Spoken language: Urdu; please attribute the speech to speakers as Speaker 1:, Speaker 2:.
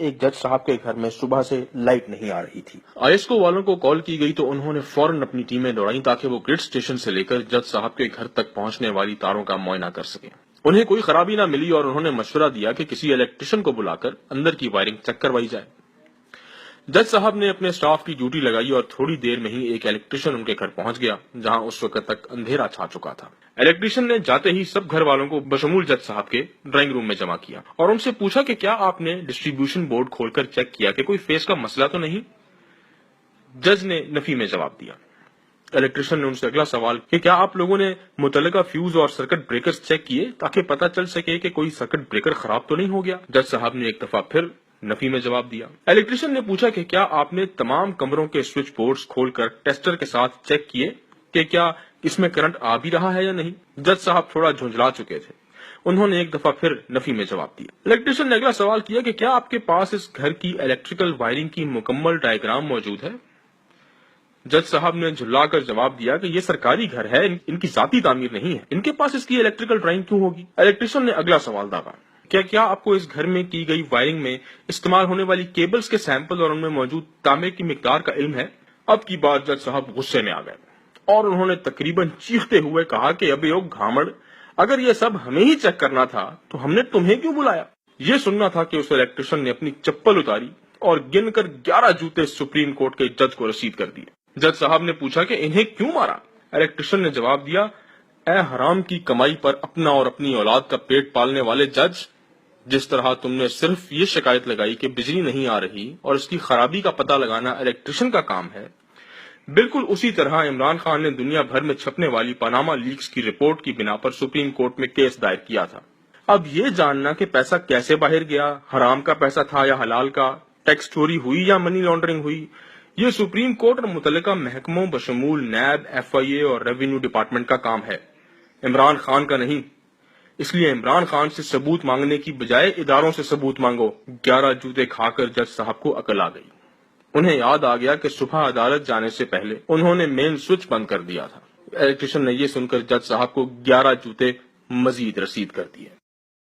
Speaker 1: ایک جج صاحب کے گھر میں صبح سے لائٹ نہیں آ رہی تھی۔
Speaker 2: ISCO والوں کو کال کی گئی تو انہوں نے فوراً اپنی ٹیمیں دوڑائیں تاکہ وہ گرڈ اسٹیشن سے لے کر جج صاحب کے گھر تک پہنچنے والی تاروں کا معائنہ کر سکیں۔ انہیں کوئی خرابی نہ ملی اور انہوں نے مشورہ دیا کہ کسی الیکٹریشین کو بلا کر اندر کی وائرنگ چیک کروائی جائے۔ جج صاحب نے اپنے سٹاف کی ڈیوٹی لگائی اور تھوڑی دیر میں ہی ایک الیکٹریشین ان کے گھر پہنچ گیا، جہاں اس وقت تک اندھیرا چھا چکا تھا۔ الیکٹریشین نے جاتے ہی سب گھر والوں کو بشمول جج صاحب کے ڈرائنگ روم میں جمع کیا اور ان سے پوچھا کہ کیا آپ نے ڈسٹریبیوشن بورڈ کھول کر چیک کیا کہ کوئی فیس کا مسئلہ تو نہیں؟ جج نے نفی میں جواب دیا۔ الیکٹریشین نے ان سے اگلا سوال کہ کیا آپ لوگوں نے متعلقہ فیوز اور سرکٹ بریکرز چیک کیے تاکہ پتہ چل سکے کہ کوئی سرکٹ بریکر خراب تو نہیں ہو گیا؟ جج صاحب نے ایک دفعہ پھر نفی میں جواب دیا۔ الیکٹریشین نے پوچھا کہ کیا آپ نے تمام کمروں کے سوئچ بورڈز کھول کر ٹیسٹر کے ساتھ چیک کیے کہ کیا اس میں کرنٹ آ بھی رہا ہے یا نہیں؟ جج صاحب تھوڑا جھنجھلا چکے تھے، انہوں نے ایک دفعہ پھر نفی میں جواب دیا۔ الیکٹریشین نے اگلا سوال کیا کہ کیا آپ کے پاس اس گھر کی الیکٹریکل وائرنگ کی مکمل ڈائیگرام موجود ہے؟ جج صاحب نے جھلا کر جواب دیا کہ یہ سرکاری گھر ہے، ان کی ذاتی تعمیر نہیں ہے، ان کے پاس اس کی الیکٹریکل ڈرائنگ کیوں ہوگی؟ الیکٹریشین نے اگلا سوال داغا، کیا آپ کو اس گھر میں کی گئی وائرنگ میں استعمال ہونے والی کیبلز کے سیمپل اور ان میں موجود تانبے کی مقدار کا علم ہے؟ اب کی بات جج صاحب غصے میں آ گئے اور انہوں نے تقریباً چیختے ہوئے کہا کہ ابے او گھامڑ، اگر یہ سب ہمیں ہی چیک کرنا تھا تو ہم نے تمہیں کیوں بلایا؟ یہ سننا تھا کہ اس الیکٹریشین نے اپنی چپل اتاری اور گن کر 11 جوتے سپریم کورٹ کے جج کو رسید کر دیے۔ جج صاحب نے پوچھا کہ انہیں کیوں مارا؟ الیکٹریشین نے جواب دیا، اے حرام کی کمائی پر اپنا اور اپنی اولاد کا پیٹ پالنے والے جج، جس طرح تم نے صرف یہ شکایت لگائی کہ بجلی نہیں آ رہی اور اس کی خرابی کا پتہ لگانا الیکٹریشین کا کام ہے، بالکل اسی طرح عمران خان نے دنیا بھر میں چھپنے والی پاناما لیکس کی رپورٹ کی بنا پر سپریم کورٹ میں کیس دائر کیا تھا۔ اب یہ جاننا کہ پیسہ کیسے باہر گیا، حرام کا پیسہ تھا یا حلال کا، ٹیکس چوری ہوئی یا منی لانڈرنگ ہوئی، یہ سپریم کورٹ اور متعلقہ محکموں بشمول نیب، FIA اور ریونیو ڈپارٹمنٹ کا کام ہے، عمران خان کا نہیں۔ اس لیے عمران خان سے ثبوت مانگنے کی بجائے اداروں سے ثبوت مانگو۔ 11 جوتے کھا کر جج صاحب کو عقل آ گئی، انہیں یاد آ گیا کہ صبح عدالت جانے سے پہلے انہوں نے مین سوئچ بند کر دیا تھا۔ الیکٹریشین نے یہ سن کر جج صاحب کو 11 جوتے مزید رسید کر دیے۔